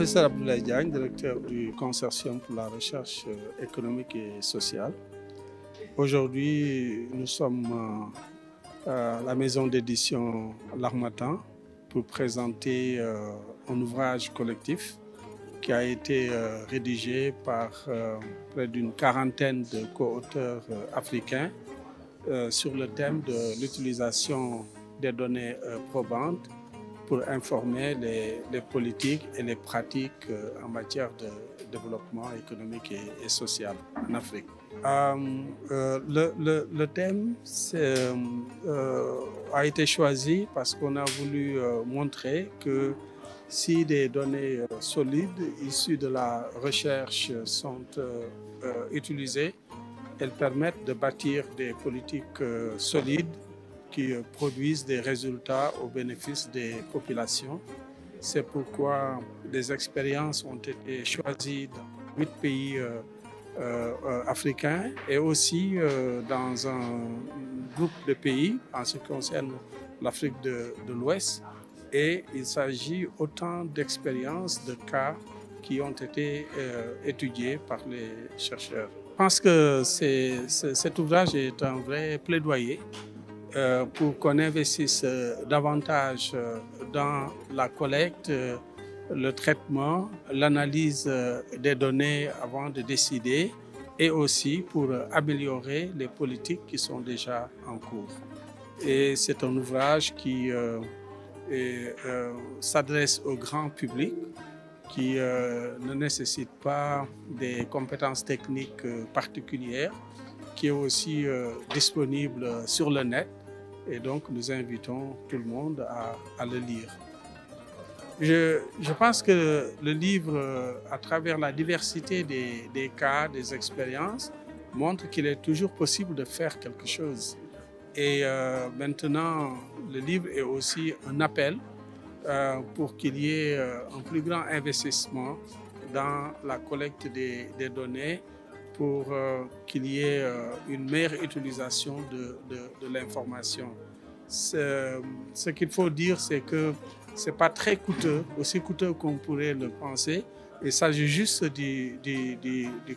Professeur Abdoulaye Diagne, directeur du Consortium pour la recherche économique et sociale. Aujourd'hui, nous sommes à la maison d'édition L'Harmattan pour présenter un ouvrage collectif qui a été rédigé par près d'une quarantaine de co-auteurs africains sur le thème de l'utilisation des données probantes pour informer les politiques et les pratiques en matière de développement économique et social en Afrique. Le thème a été choisi parce qu'on a voulu montrer que si des données solides issues de la recherche sont utilisées, elles permettent de bâtir des politiques solides qui produisent des résultats au bénéfice des populations. C'est pourquoi des expériences ont été choisies dans 8 pays africains et aussi dans un groupe de pays en ce qui concerne l'Afrique de l'Ouest. Et il s'agit autant d'expériences, de cas qui ont été étudiés par les chercheurs. Je pense que cet ouvrage est un vrai plaidoyer pour qu'on investisse davantage dans la collecte, le traitement, l'analyse des données avant de décider et aussi pour améliorer les politiques qui sont déjà en cours. Et c'est un ouvrage qui s'adresse au grand public, qui ne nécessite pas des compétences techniques particulières, qui est aussi disponible sur le net. Et donc, nous invitons tout le monde à le lire. Je pense que le livre, à travers la diversité des cas, des expériences, montre qu'il est toujours possible de faire quelque chose. Et maintenant, le livre est aussi un appel pour qu'il y ait un plus grand investissement dans la collecte des données, pour qu'il y ait une meilleure utilisation de l'information. Ce qu'il faut dire, c'est que ce n'est pas très coûteux, aussi coûteux qu'on pourrait le penser. Il s'agit juste d'y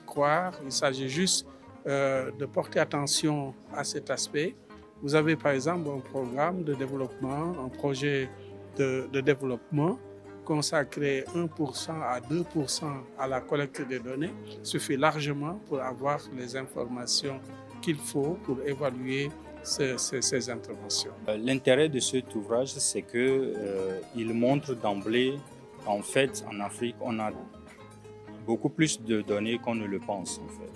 croire, il s'agit juste de porter attention à cet aspect. Vous avez par exemple un programme de développement, un projet de développement consacrer 1% à 2% à la collecte des données suffit largement pour avoir les informations qu'il faut pour évaluer ces interventions. L'intérêt de cet ouvrage, c'est qu'il montre d'emblée qu'en fait, en Afrique, on a beaucoup plus de données qu'on ne le pense. En fait.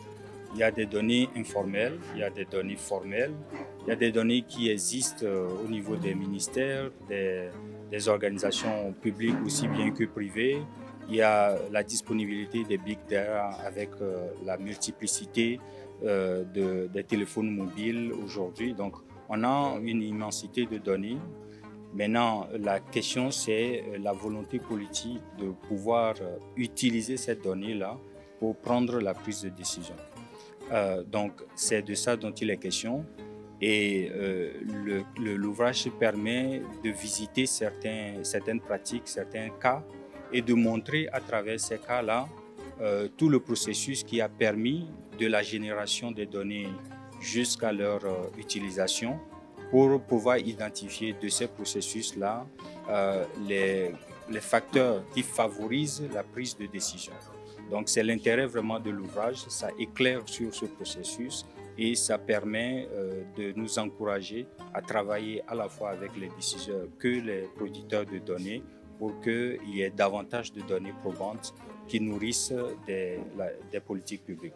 Il y a des données informelles, il y a des données formelles, il y a des données qui existent au niveau des ministères, des organisations publiques aussi bien que privées. Il y a la disponibilité des big data avec la multiplicité des téléphones mobiles aujourd'hui. Donc, on a une immensité de données. Maintenant, la question, c'est la volonté politique de pouvoir utiliser ces données-là pour prendre la prise de décision. Donc, c'est de ça dont il est question. Et l'ouvrage permet de visiter certaines pratiques, certains cas, et de montrer à travers ces cas-là tout le processus qui a permis de la génération des données jusqu'à leur utilisation pour pouvoir identifier de ces processus-là les facteurs qui favorisent la prise de décision. Donc c'est l'intérêt vraiment de l'ouvrage, ça éclaire sur ce processus et ça permet de nous encourager à travailler à la fois avec les décideurs que les producteurs de données pour qu'il y ait davantage de données probantes qui nourrissent des politiques publiques.